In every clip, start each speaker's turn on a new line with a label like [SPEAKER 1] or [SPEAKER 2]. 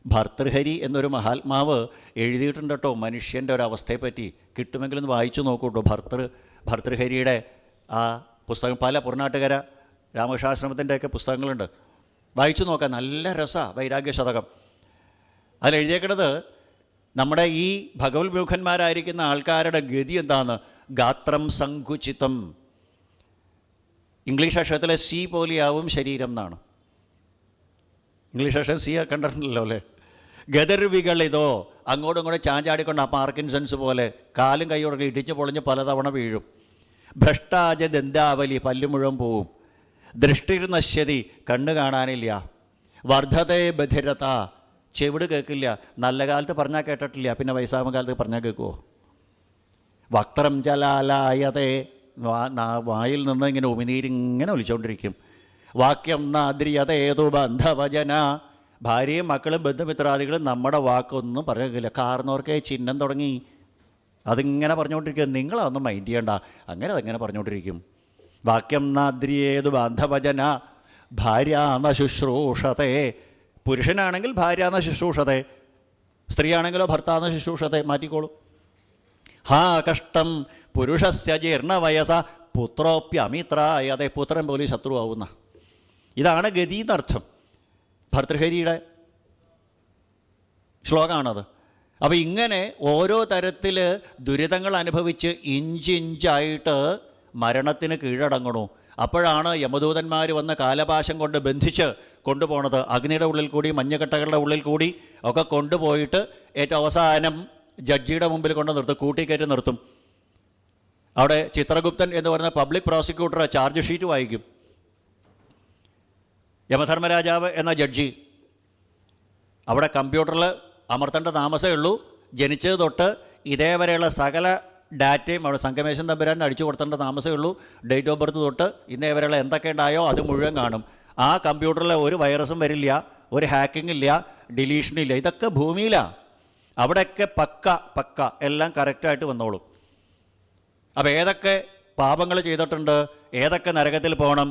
[SPEAKER 1] ഭർതൃഹരി എന്നൊരു മഹാത്മാവ് എഴുതിയിട്ടുണ്ട് കേട്ടോ മനുഷ്യൻ്റെ ഒരവസ്ഥയെപ്പറ്റി. കിട്ടുമെങ്കിലൊന്ന് വായിച്ചു നോക്കൂ കേട്ടോ. ഭർതൃഹരിയുടെ ആ പുസ്തകം, പല പുറനാട്ടുകര രാമകൃഷ്ണാശ്രമത്തിൻ്റെയൊക്കെ പുസ്തകങ്ങളുണ്ട്, വായിച്ചു നോക്കാം. നല്ല രസമാണ് വൈരാഗ്യശതകം. അതിലെഴുതിയേക്കണത് നമ്മുടെ ഈ ഭഗവത്മുഖന്മാരായിരിക്കുന്ന ആൾക്കാരുടെ ഗതി എന്താണെന്ന്. ഗാത്രം സങ്കുചിതം, ഇംഗ്ലീഷ് അക്ഷരത്തിലെ സി പോലെയാവും ശരീരം എന്നാണ്. ഇംഗ്ലീഷ് അക്ഷരം സി കണ്ടിട്ടുണ്ടല്ലോ അല്ലേ. ഗദർവികളിതോ, അങ്ങോട്ടും ഇങ്ങോട്ടും ചാഞ്ചാടിക്കൊണ്ട് ആ പാർക്കിൻസൺസ് പോലെ കാലും കൈയോടൊക്കെ ഇടിച്ച് പൊളിഞ്ഞ് പലതവണ വീഴും. ഭ്രഷ്ടാജ ദന്താവലി, പല്ല് മുഴുവൻ പോവും. ദൃഷ്ടിർ നശ്യതി, കണ്ണ് കാണാനില്ല. വർദ്ധതേ ബധിരത, ചെവിട് കേൾക്കില്ല. നല്ല കാലത്ത് പറഞ്ഞാൽ കേട്ടിട്ടില്ല, പിന്നെ വയസ്സാകുന്ന കാലത്ത് പറഞ്ഞാൽ കേൾക്കുമോ. വക്രം ജലാലായതേ, വായിൽ നിന്ന് ഇങ്ങനെ ഉമിനീരിങ്ങനെ ഒലിച്ചുകൊണ്ടിരിക്കും. വാക്യം നാദ്രിയതേതു ബന്ധവചന, ഭാര്യയും മക്കളും ബന്ധുമിത്രാദികളും നമ്മുടെ വാക്കൊന്നും പറഞ്ഞില്ല. കാർന്നോർക്കേ ചിഹ്നം തുടങ്ങി അതിങ്ങനെ പറഞ്ഞുകൊണ്ടിരിക്കുക. നിങ്ങളതൊന്നും മൈൻഡ് ചെയ്യണ്ട, അങ്ങനെ അതങ്ങനെ പറഞ്ഞുകൊണ്ടിരിക്കും. വാക്യം നാദ്രിയേതു ബാന്ധവചന ഭാര്യാന്ന ശുശ്രൂഷത്തെ, പുരുഷനാണെങ്കിൽ ഭാര്യാന്ന ശുശ്രൂഷത്തെ, സ്ത്രീയാണെങ്കിലോ ഭർത്താന്ന ശുശ്രൂഷത്തെ. മാറ്റിക്കോളൂ. ഹാ കഷ്ടം പുരുഷസ്യ ജീർണവയസ പുത്രോപ്യമിത്രായതെ, പുത്രൻ പോലും ശത്രുവാകുന്ന. ഇതാണ് ഗതി എന്നർത്ഥം. ഭർതൃഹരിയുടെ ശ്ലോകമാണത്. അപ്പോൾ ഇങ്ങനെ ഓരോ തരത്തിൽ ദുരിതങ്ങൾ അനുഭവിച്ച് ഇഞ്ചിഞ്ചായിട്ട് മരണത്തിന് കീഴടങ്ങണു. അപ്പോഴാണ് യമദൂതന്മാർ വന്ന് കാലപാശം കൊണ്ട് ബന്ധിച്ച് കൊണ്ടുപോണത്. അഗ്നിയുടെ ഉള്ളിൽ കൂടി മഞ്ഞക്കെട്ടകളുടെ ഉള്ളിൽ കൂടി ഒക്കെ കൊണ്ടുപോയിട്ട് ഏറ്റവും അവസാനം ജഡ്ജിയുടെ മുമ്പിൽ കൊണ്ട് നിർത്തും, കൂട്ടിക്കയറ്റി നിർത്തും. അവിടെ ചിത്രഗുപ്തൻ എന്ന് പറയുന്ന പബ്ലിക് പ്രോസിക്യൂട്ടർ ചാർജ് ഷീറ്റ് വായിക്കും. യമധർമ്മരാജാവ് എന്ന ജഡ്ജി അവിടെ കമ്പ്യൂട്ടറിൽ അമർത്തേണ്ട താമസമേ ഉള്ളൂ. ജനിച്ചത് തൊട്ട് ഇതേവരെയുള്ള സകല ഡാറ്റയും അവിടെ സംഗമേശൻ തമ്പുരാൻ അടിച്ചു കൊടുത്തേണ്ട താമസമേ ഉള്ളൂ. ഡേറ്റ് ഓഫ് ബർത്ത് തൊട്ട് ഇന്നേവരെയുള്ള എന്തൊക്കെ ഉണ്ടായോ അത് മുഴുവൻ കാണും. ആ കമ്പ്യൂട്ടറിൽ ഒരു വൈറസും വരില്ല, ഒരു ഹാക്കിംഗ് ഇല്ല, ഡിലീഷനില്ല. ഇതൊക്കെ ഭൂമിയിലാണ്. അവിടെയൊക്കെ പക്ക എല്ലാം കറക്റ്റായിട്ട് വന്നോളും. അപ്പോൾ ഏതൊക്കെ പാപങ്ങൾ ചെയ്തിട്ടുണ്ട്, ഏതൊക്കെ നരകത്തിൽ പോകണം,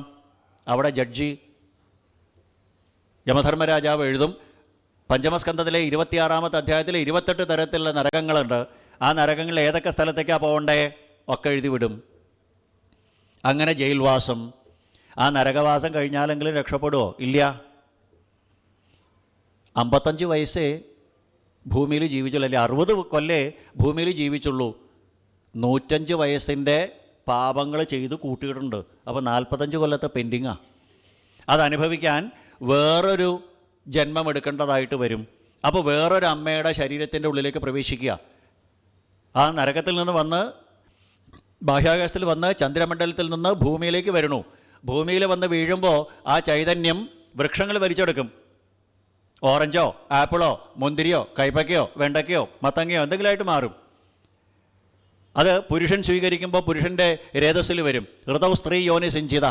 [SPEAKER 1] അവിടെ ജഡ്ജി യമധർമ്മരാജാവ് എഴുതും. പഞ്ചമസ്കന്ധത്തിലെ 26-ാമത്തെ അധ്യായത്തിൽ 28 തരത്തിലുള്ള നരകങ്ങളുണ്ട്. ആ നരകങ്ങളിൽ ഏതൊക്കെ സ്ഥലത്തേക്കാണ് പോകണ്ടേ ഒക്കെ എഴുതി വിടും. അങ്ങനെ ജയിൽവാസം. ആ നരകവാസം കഴിഞ്ഞാലെങ്കിലും രക്ഷപ്പെടുമോ? ഇല്ല. 55 വയസ്സേ ഭൂമിയിൽ ജീവിച്ചുള്ളൂ, അല്ലെ 60 കൊല്ലേ ഭൂമിയിൽ ജീവിച്ചുള്ളൂ. 105 വയസ്സിൻ്റെ പാപങ്ങൾ ചെയ്ത് കൂട്ടിയിട്ടുണ്ട്. അപ്പോൾ 45 കൊല്ലത്തെ പെൻഡിങ്ങാണ്. അതനുഭവിക്കാൻ വേറൊരു ജന്മം എടുക്കേണ്ടതായിട്ട് വരും. അപ്പോൾ വേറൊരു അമ്മയുടെ ശരീരത്തിൻ്റെ ഉള്ളിലേക്ക് പ്രവേശിക്കുക. ആ നരകത്തിൽ നിന്ന് വന്ന് ബാഹ്യാകാശത്തിൽ വന്ന് ചന്ദ്രമണ്ഡലത്തിൽ നിന്ന് ഭൂമിയിലേക്ക് വരണു. ഭൂമിയിൽ വന്ന് വീഴുമ്പോൾ ആ ചൈതന്യം വൃക്ഷങ്ങൾ വലിച്ചെടുക്കും. ഓറഞ്ചോ ആപ്പിളോ മുന്തിരിയോ കൈപ്പക്കയോ വെണ്ടയ്ക്കയോ മത്തങ്ങയോ എന്തെങ്കിലുമായിട്ട് മാറും. അത് പുരുഷൻ സ്വീകരിക്കുമ്പോൾ പുരുഷൻ്റെ രേതസ്സിൽ വരും. ഋതവ് സ്ത്രീ യോനി സിഞ്ചിത,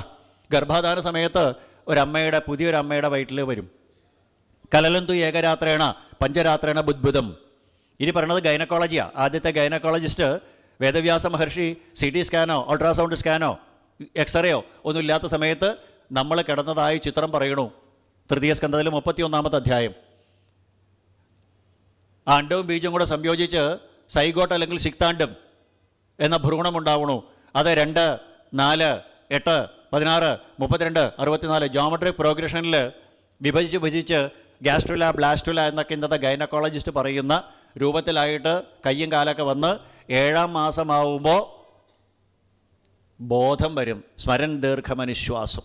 [SPEAKER 1] ഗർഭാധാന സമയത്ത് ഒരമ്മയുടെ പുതിയൊരമ്മയുടെ വയറ്റിൽ വരും. കലലന്തു ഏകരാത്രേണ പഞ്ചരാത്രേണ ബുദ്ബുദം. ഇനി പറയണത് ഗൈനക്കോളജിയാണ്. ആദ്യത്തെ ഗൈനക്കോളജിസ്റ്റ് വേദവ്യാസ മഹർഷി CT സ്കാനോ അൾട്രാസൗണ്ട് സ്കാനോ എക്സ്റേയോ ഒന്നും ഇല്ലാത്ത സമയത്ത് നമ്മൾ കിടന്നതായി ചിത്രം പറയണു. തൃതീയ സ്കന്ധത്തിൽ 31-ാമത്തെ അധ്യായം. ആ അണ്ടവും ബീജവും കൂടെ സംയോജിച്ച് സൈഗോട്ട് അല്ലെങ്കിൽ സിക്താണ്ഡം എന്ന ഭ്രൂണമുണ്ടാവണു. അത് 2, 4, 8, 16, 32, 64 ജോമെട്രിക് പ്രോഗ്രഷനിൽ വിഭജിച്ച് ഗ്യാസ്ട്രുല ബ്ലാസ്റ്റുല എന്നൊക്കെ ഇന്നത്തെ ഗൈനക്കോളജിസ്റ്റ് പറയുന്ന രൂപത്തിലായിട്ട് കയ്യും കാലൊക്കെ വന്ന് 7-ാം മാസമാവുമ്പോൾ ബോധം വരും. സ്മരൻ ദീർഘമനിശ്വാസം.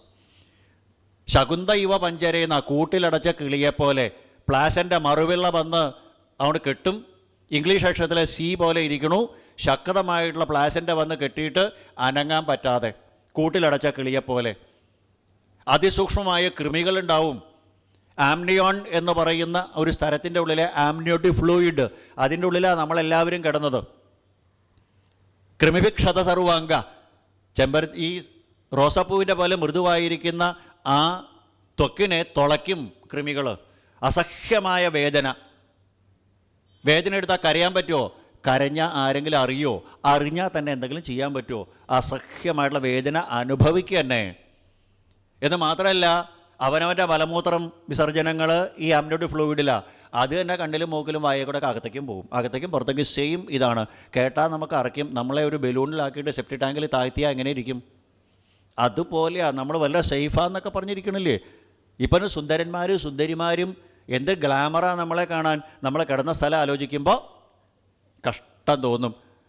[SPEAKER 1] ശകുന്ത ഇവ പഞ്ചരേന്ന, കൂട്ടിലടച്ച കിളിയെപ്പോലെ പ്ലാസൻ്റെ മറുവിള്ള വന്ന് അവിടെ കെട്ടും. ഇംഗ്ലീഷ് അക്ഷരത്തിലെ C പോലെ ഇരിക്കണു. ശക്തമായിട്ടുള്ള പ്ലാസൻ്റെ വന്ന് കെട്ടിയിട്ട് അനങ്ങാൻ പറ്റാതെ കൂട്ടിലടച്ച കിളിയെപ്പോലെ. അതിസൂക്ഷ്മമായ കൃമികളുണ്ടാവും. ആംനിയോൺ എന്ന് പറയുന്ന ഒരു സ്ഥലത്തിൻ്റെ ഉള്ളിലെ ആംനിയോട്ടിക് ഫ്ലൂയിഡ്, അതിൻ്റെ ഉള്ളിലാണ് നമ്മളെല്ലാവരും കിടന്നത്. കൃമിഭിക്ഷത സർവാംഗ, ഈ റോസാപ്പൂവിൻ്റെ പോലെ മൃദുവായിരിക്കുന്ന ആ ത്വക്കിനെ തുളയ്ക്കും കൃമികൾ. അസഹ്യമായ വേദന. വേദന എടുത്താൽ കരയാൻ പറ്റുമോ? കരഞ്ഞാൽ ആരെങ്കിലും അറിയോ? അറിഞ്ഞാൽ തന്നെ എന്തെങ്കിലും ചെയ്യാൻ പറ്റുമോ? അസഹ്യമായിട്ടുള്ള വേദന അനുഭവിക്കുക തന്നെ. എന്ന് മാത്രമല്ല അവനവൻ്റെ മലമൂത്രം വിസർജനങ്ങൾ ഈ ആംനിയോട്ടിക് ഫ്ലൂയിഡിലാണ്. അത് തന്നെ കണ്ണിലും മൂക്കിലും വായയിൽ കൂടെ അകത്തേക്കും പോകും, അകത്തേക്കും പുറത്തേക്കും സെയിം ഇതാണ്. കേട്ടാൽ നമുക്ക് അറയ്ക്കും. നമ്മളെ ഒരു ബലൂണിലാക്കിയിട്ട് സെപ്റ്റി ടാങ്കിൽ താഴ്ത്തിയാൽ എങ്ങനെ ഇരിക്കും? അതുപോലെയാണ് നമ്മൾ വല്ല സേഫാന്നൊക്കെ പറഞ്ഞിരിക്കണില്ലേ. ഇപ്പം സുന്ദരന്മാരും സുന്ദരിമാരും എന്ത് ഗ്ലാമറാണ് നമ്മളെ കാണാൻ. നമ്മളെ കിടന്ന സ്ഥലം ആലോചിക്കുമ്പോൾ കഷ്ടം തോന്നും.